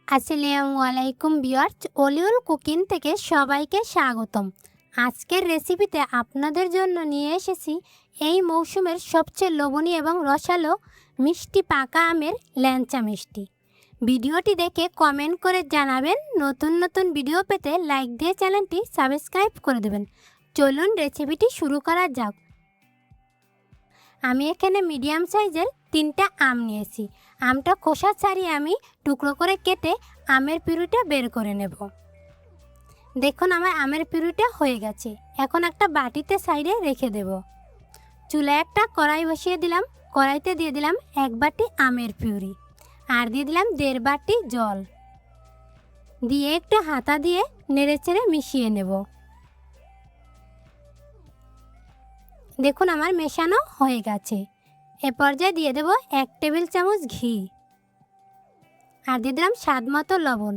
আসসালামু আলাইকুম viewers, Oliul cooking থেকে সবাইকে স্বাগতম। আজকের রেসিপিতে আপনাদের জন্য নিয়ে এসেছি এই মৌসুমের সবচেয়ে লোভনীয় এবং রসালো মিষ্টি পাকা আমের ল্যাংচা মিষ্টি। ভিডিওটি দেখে কমেন্ট করে জানাবেন। নতুন নতুন ভিডিও পেতে লাইক দিয়ে চ্যানেলটি সাবস্ক্রাইব করে দেবেন। চলুন রেসিপিটি শুরু করা যাক। আমি এখানে মিডিয়াম সাইজের 3টা আম নিয়েছি। আমটা খোসা ছাড়িয়ে আমি টুকরো করে কেটে আমের পিউরিটা বের করে নেব। দেখুন আমার আমের পিউরিটা হয়ে গেছে। এখন একটা বাটিতে সাইডে রেখে দেব। চুলায় একটা কড়াই বসিয়ে দিলাম। কড়াইতে দিয়ে দিলাম 1 বাটি আমের পিউরি আর দিয়ে দিলাম 1.5 বাটি জল দিয়ে একটু হাতা দিয়ে নেড়েচেড়ে মিশিয়ে নেব। দেখুন আমার মেশানো হয়ে গেছে। এ পর্যায়ে দিয়ে দেব 1 টেবিল চামচ ঘি আর দিয়ে দিলাম স্বাদ মতো লবণ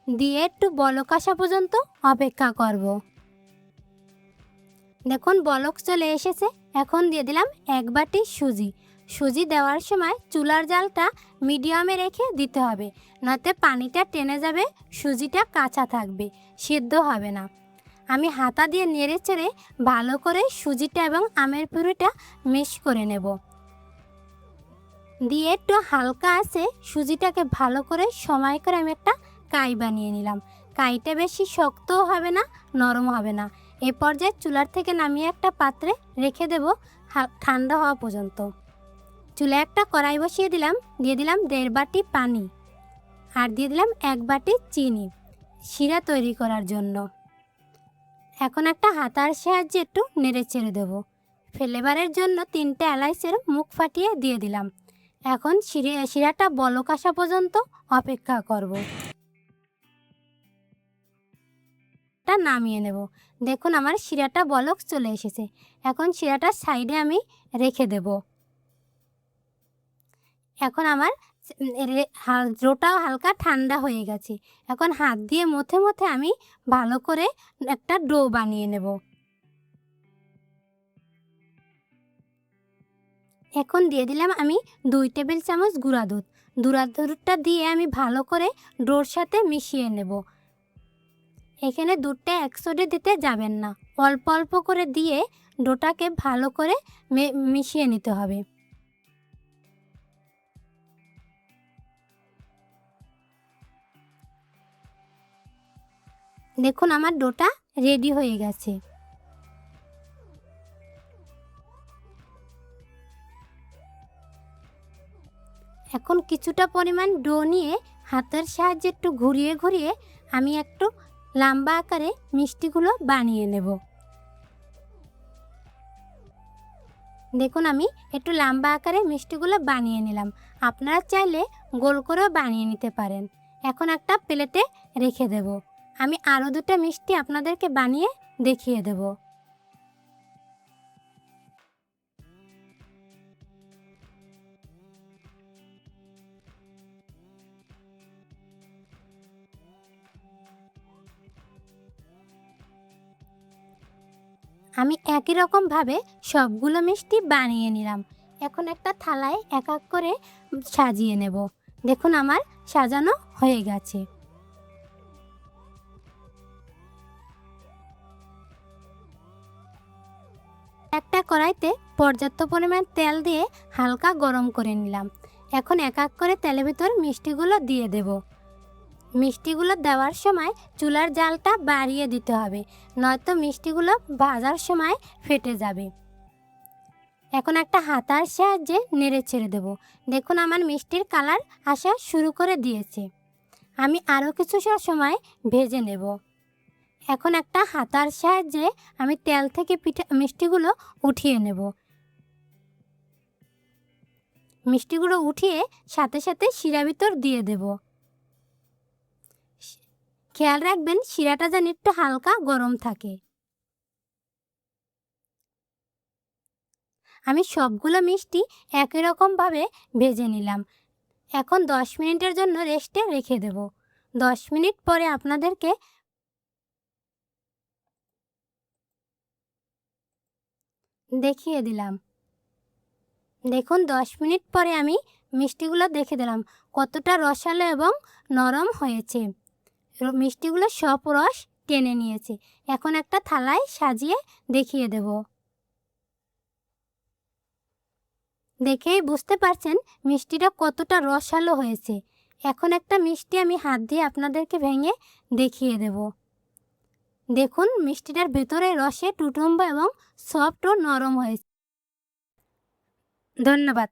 দিয়ে একটু বলক আসা পর্যন্ত অপেক্ষা করব। দেখুন বলক চলে এসেছে। এখন দিয়ে দিলাম 1 বাটি সুজি। সুজি দেওয়ার সময় চুলার জালটা মিডিয়ামে রেখে দিতে হবে, নয়তো পানিটা টেনে যাবে, সুজিটা কাঁচা থাকবে, সিদ্ধ হবে না। আমি হাতা দিয়ে নেড়েচেড়ে ভালো করে সুজিটা এবং আমের পিউরিটা মিক্স করে নেব। দিয়ে একটু হালকা আছে সুজিটাকে ভালো করে সময় করে আমি একটা কাই বানিয়ে নিলাম। কাইটা বেশি শক্তও হবে না, নরম হবে না। এ পর্যায়ে চুলার থেকে নামিয়ে একটা পাত্রে রেখে দেব ঠান্ডা হওয়া পর্যন্ত। চুলায় একটা কড়াই বসিয়ে দিলাম। দিয়ে দিলাম 1.5 বাটি পানি আর দিয়ে দিলাম 1 বাটি চিনি শিরা তৈরি করার জন্য। এখন একটা হাতার সাহায্যে একটু নেড়ে চেড়ে দেবো। ফ্লেভারের জন্য 3টে এলাচের মুখ ফাটিয়ে দিয়ে দিলাম। এখন শিরাটা বলক আসা পর্যন্ত অপেক্ষা করব। এটা নামিয়ে নেব। দেখুন আমার শিরাটা বলক চলে এসেছে। এখন শিরাটা সাইডে আমি রেখে দেব। এখন আমার ডোটাও হালকা ঠান্ডা হয়ে গেছে। এখন হাত দিয়ে মথে মথে আমি ভালো করে একটা ডো বানিয়ে নেব। এখন দিয়ে দিলাম আমি 2 টেবিল চামচ গুঁড়া দুধ। গুঁড়া দুধটা দিয়ে আমি ভালো করে ডোর সাথে মিশিয়ে নেব। এখানে দুধটা একসাথে দিতে যাবেন না, অল্প অল্প করে দিয়ে ডোটাকে ভালো করে মিশিয়ে নিতে হবে। দেখুন আমার ডোটা রেডি হয়ে গেছে। এখন কিছুটা পরিমাণ ডো নিয়ে হাতের সাহায্যে একটু ঘুরিয়ে ঘুরিয়ে আমি একটু লম্বা আকারে মিষ্টিগুলো বানিয়ে নেব। দেখুন আমি একটু লম্বা আকারে মিষ্টিগুলো বানিয়ে নিলাম। আপনারা চাইলে গোল করেও বানিয়ে নিতে পারেন। এখন একটা প্লেটে রেখে দেব। আমি আরও 2টা মিষ্টি আপনাদেরকে বানিয়ে দেখিয়ে দেব। আমি একই রকমভাবে সবগুলো মিষ্টি বানিয়ে নিলাম। এখন একটা থালায় এক এক করে সাজিয়ে নেব। দেখুন আমার সাজানো হয়ে গেছে। একটা কড়াইতে পর্যাপ্ত পরিমাণ তেল দিয়ে হালকা গরম করে নিলাম। এখন এক এক করে তেলের ভিতর মিষ্টিগুলো দিয়ে দেব। মিষ্টিগুলো দেওয়ার সময় চুলার জালটা বাড়িয়ে দিতে হবে, নয়তো মিষ্টিগুলো ভাজার সময় ফেটে যাবে। এখন একটা হাতার সাহায্যে নেড়ে ছেড়ে দেব। দেখুন আমার মিষ্টির কালার আসা শুরু করে দিয়েছে। আমি আরও কিছু সময় ভেজে নেব। এখন একটা হাতার সাহায্যে আমি তেল থেকে মিষ্টিগুলো উঠিয়ে নেব। মিষ্টিগুলো উঠিয়ে সাথে সাথে শিরা ভিতর দিয়ে দেব। খেয়াল রাখবেন শিরাটা যেন একটু হালকা গরম থাকে। আমি সবগুলো মিষ্টি একই রকমভাবে ভেজে নিলাম। এখন 10 মিনিটের জন্য রেস্টে রেখে দেব। 10 মিনিট পরে আপনাদেরকে দেখিয়ে দিলাম। দেখুন 10 মিনিট পরে আমি মিষ্টিগুলো দেখে দিলাম কতটা রসালো এবং নরম হয়েছে। মিষ্টিগুলো সব রস টেনে নিয়েছে। এখন একটা থালায় সাজিয়ে দেখিয়ে দেব। দেখেই বুঝতে পারছেন মিষ্টিটা কতটা রসালো হয়েছে। এখন একটা মিষ্টি আমি হাত দিয়ে আপনাদেরকে ভেঙে দেখিয়ে দেব। দেখুন মিষ্টিটার ভেতরে রসে টুটুম্ব এবং সফট ও নরম হয়েছে। ধন্যবাদ।